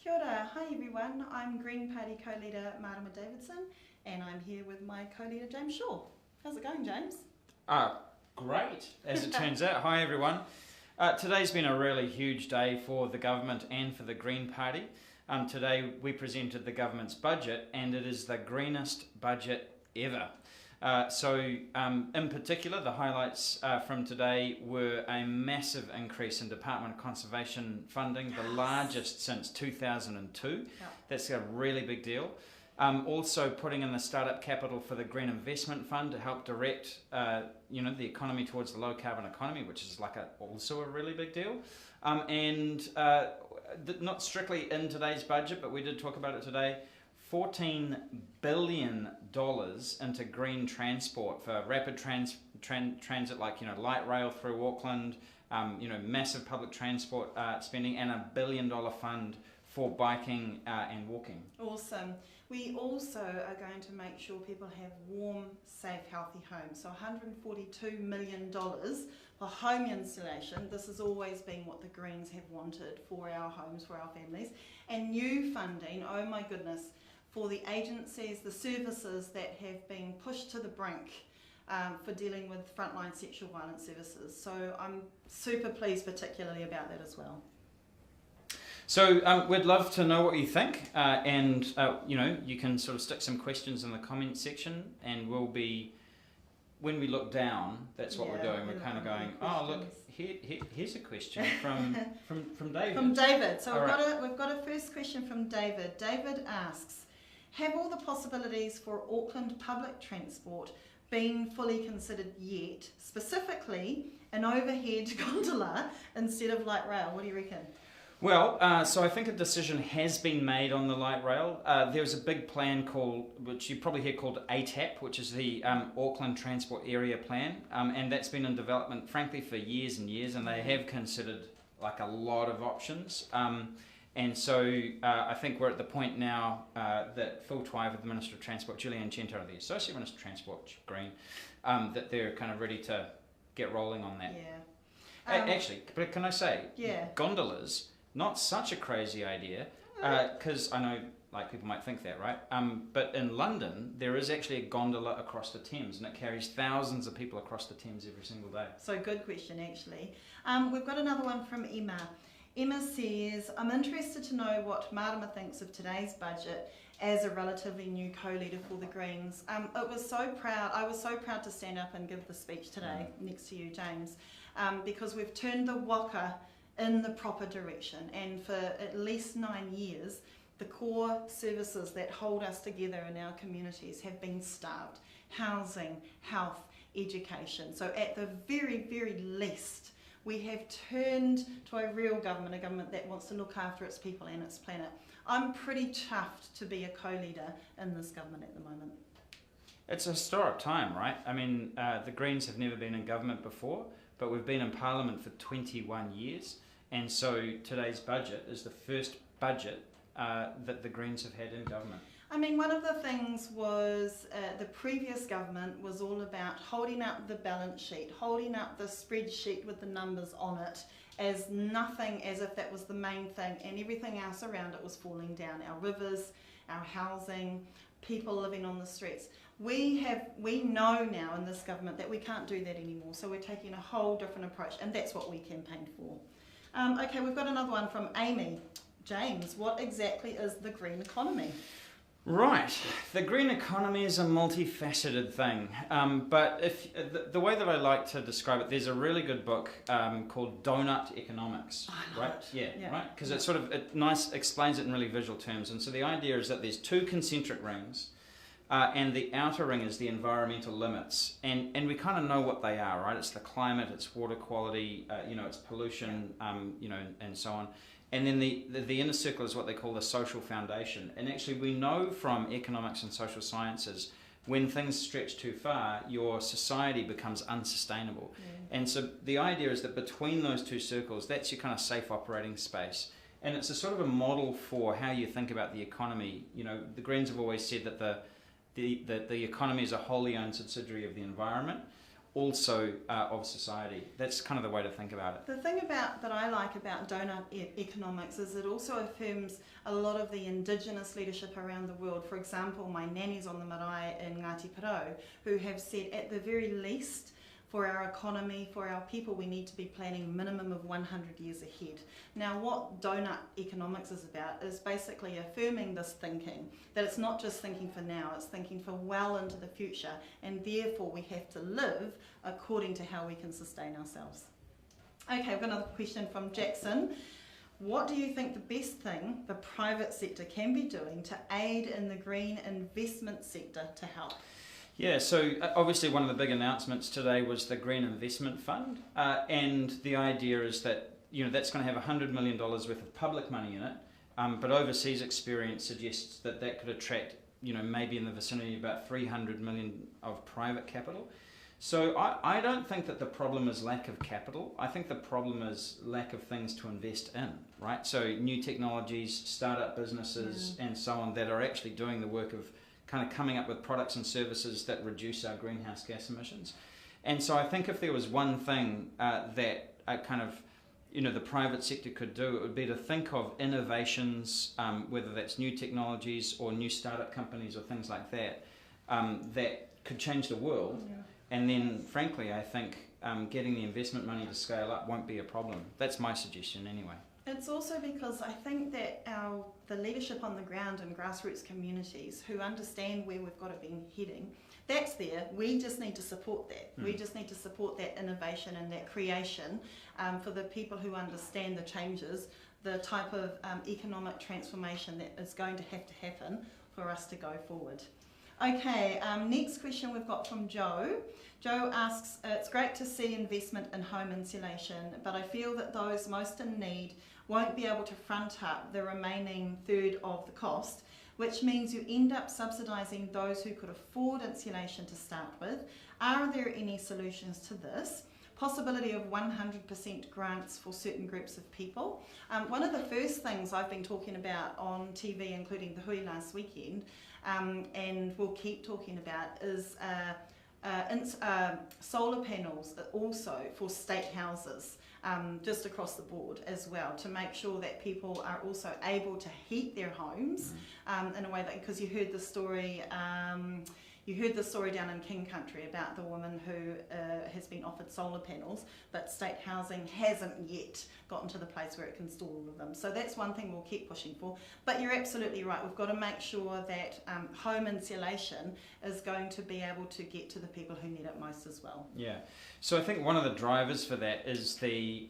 Kia ora, hi everyone, I'm Green Party co-leader Marama Davidson and I'm here with my co-leader James Shaw. How's it going, James? Great, as it turns out. Hi everyone. Today's been a really huge day for the government and for the Green Party. Today we presented the government's budget and it is the greenest budget ever. In particular, the highlights from today were a massive increase in Department of Conservation funding, the largest since 2002. Yep. That's a really big deal. Also putting in the startup capital for the Green Investment Fund to help direct the economy towards the low carbon economy, which is also a really big deal. Not strictly in today's budget, but we did talk about it today, $14 billion into green transport for rapid transit like light rail through Auckland, massive public transport spending, and $1 billion fund for biking and walking. Awesome. We also are going to make sure people have warm, safe, healthy homes. So $142 million for home installation. This has always been what the Greens have wanted for our homes, for our families. And new funding, oh my goodness, for the agencies, the services that have been pushed to the brink for dealing with frontline sexual violence services. So I'm super pleased particularly about that as well. So we'd love to know what you think, and you can sort of stick some questions in the comment section, and we'll be, when we look down, that's what we're doing. We're kind of going, oh look, here's a question from David. From David. So we've got a first question from David. David asks, have all the possibilities for Auckland public transport been fully considered yet? Specifically, an overhead gondola instead of light rail. What do you reckon? Well, so I think a decision has been made on the light rail. There's a big plan which you probably hear called ATAP, which is the Auckland Transport Area Plan, and that's been in development, frankly, for years and years, and they have considered a lot of options. And so I think we're at the point now that Phil Twyver, the Minister of Transport, Julian Cento, the Associate Minister of Transport, Green, that they're kind of ready to get rolling on that. Yeah. Actually, but can I say, gondolas, not such a crazy idea, because I know people might think that, right? But in London, there is actually a gondola across the Thames, and it carries thousands of people across the Thames every single day. So good question, actually. We've got another one from Emma. Emma says, I'm interested to know what Marama thinks of today's budget as a relatively new co-leader for the Greens. I was so proud to stand up and give the speech today next to you, James, because we've turned the waka in the proper direction, and for at least 9 years the core services that hold us together in our communities have been starved: housing, health, education. So at the very, very least we have turned to a real government, a government that wants to look after its people and its planet. I'm pretty chuffed to be a co-leader in this government at the moment. It's a historic time, right? I mean, the Greens have never been in government before, but we've been in Parliament for 21 years, and so today's budget is the first budget that the Greens have had in government. I mean, one of the things was the previous government was all about holding up the balance sheet, holding up the spreadsheet with the numbers on it as if that was the main thing, and everything else around it was falling down. Our rivers, our housing, people living on the streets. We know now in this government that we can't do that anymore, so we're taking a whole different approach, and that's what we campaigned for. Okay, we've got another one from Amy. James, what exactly is the green economy? Right, the green economy is a multifaceted thing, but the way that I like to describe it, there's a really good book called Donut Economics, right? Yeah, right, because it explains it in really visual terms. And so the idea is that there's two concentric rings, and the outer ring is the environmental limits, and we kind of know what they are, right? It's the climate, it's water quality, it's pollution, and so on. And then the inner circle is what they call the social foundation. And actually we know from economics and social sciences, when things stretch too far, your society becomes unsustainable. And so the idea is that between those two circles, that's your kind of safe operating space. And it's a sort of a model for how you think about the economy. The Greens have always said that the economy is a wholly owned subsidiary of the environment. also of society. That's kind of the way to think about it. The thing that I like about donut economics is it also affirms a lot of the indigenous leadership around the world. For example, my nannies on the marae in Ngāti Porou, who have said at the very least, for our economy, for our people, we need to be planning minimum of 100 years ahead. Now, what donut economics is about is basically affirming this thinking, that it's not just thinking for now, it's thinking for well into the future, and therefore we have to live according to how we can sustain ourselves. Okay, we've got another question from Jackson. What do you think the best thing the private sector can be doing to aid in the green investment sector to help? Yeah, so obviously one of the big announcements today was the Green Investment Fund, and the idea is that that's going to have $100 million worth of public money in it, but overseas experience suggests that could attract maybe in the vicinity of about 300 million of private capital. So I don't think that the problem is lack of capital. I think the problem is lack of things to invest in, right? So new technologies, startup businesses, and so on that are actually doing the work of kind of coming up with products and services that reduce our greenhouse gas emissions. And so I think if there was one thing that the private sector could do, it would be to think of innovations, whether that's new technologies or new startup companies or things like that, that could change the world. Yeah. And then, frankly, I think getting the investment money to scale up won't be a problem. That's my suggestion anyway. It's also because I think that the leadership on the ground in grassroots communities who understand where we've got to be heading, that's there. We just need to support that. We just need to support that innovation and that creation for the people who understand the changes, the type of economic transformation that is going to happen for us to go forward. Okay, next question we've got from Joe. Joe asks, it's great to see investment in home insulation, but I feel that those most in need won't be able to front up the remaining third of the cost, which means you end up subsidising those who could afford insulation to start with. Are there any solutions to this? Possibility of 100% grants for certain groups of people. One of the first things I've been talking about on TV, including the Hui last weekend, and we'll keep talking about, is solar panels also for state houses, just across the board as well, to make sure that people are also able to heat their homes in a way that, because you heard the story down in King Country about the woman who has been offered solar panels, but state housing hasn't yet gotten to the place where it can store all of them. So that's one thing we'll keep pushing for. But you're absolutely right. We've got to make sure that home insulation is going to be able to get to the people who need it most as well. Yeah. So I think one of the drivers for that is the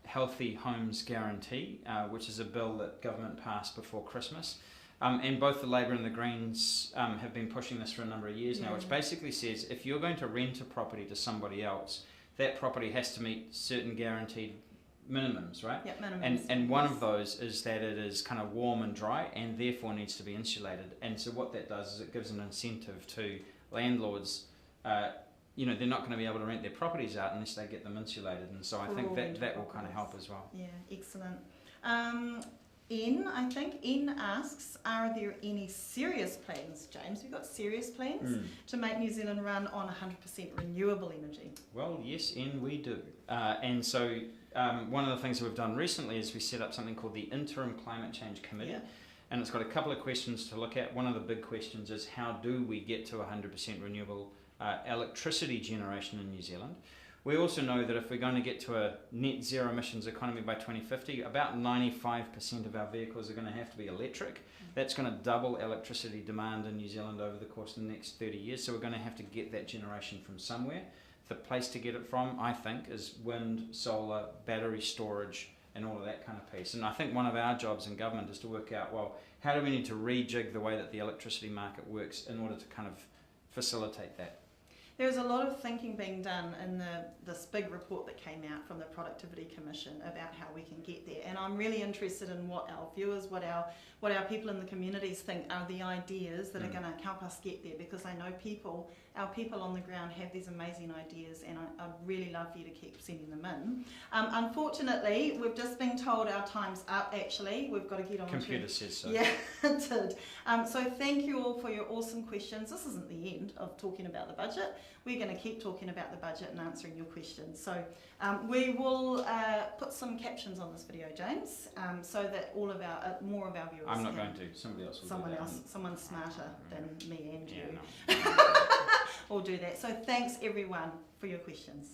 Healthy Homes Guarantee, which is a bill that government passed before Christmas. And both the Labour and the Greens have been pushing this for a number of years now, which basically says if you're going to rent a property to somebody else, that property has to meet certain guaranteed minimums, right? Yeah, minimums. And one of those is that it is kind of warm and dry and therefore needs to be insulated. And so what that does is it gives an incentive to landlords. They're not going to be able to rent their properties out unless they get them insulated. And so I think that will kind of help as well. Yeah, excellent. N asks, are there any serious plans, James? We've got serious plans to make New Zealand run on 100% renewable energy. Well, yes, N, we do. And so one of the things that we've done recently is we set up something called the Interim Climate Change Committee. Yeah. And it's got a couple of questions to look at. One of the big questions is how do we get to 100% renewable electricity generation in New Zealand? We also know that if we're going to get to a net zero emissions economy by 2050, about 95% of our vehicles are going to have to be electric. That's going to double electricity demand in New Zealand over the course of the next 30 years. So we're going to have to get that generation from somewhere. The place to get it from, I think, is wind, solar, battery storage, and all of that kind of piece. And I think one of our jobs in government is to work out, well, how do we need to rejig the way that the electricity market works in order to kind of facilitate that? There's a lot of thinking being done in this big report that came out from the Productivity Commission about how we can get there. And I'm really interested in what our viewers, what our people in the communities think are the ideas that are going to help us get there, because I know our people on the ground have these amazing ideas, and I'd really love for you to keep sending them in. Unfortunately, we've just been told our time's up, actually. We've got to get on Computer says so. Yeah, it did. So thank you all for your awesome questions. This isn't the end of talking about the budget. we're going to keep talking about the budget and answering your questions. So we will put some captions on this video, James, so that all of our more of our viewers. I'm not going to. Somebody else will do that. Someone smarter than me and you Yeah, no. will do that. So thanks everyone for your questions.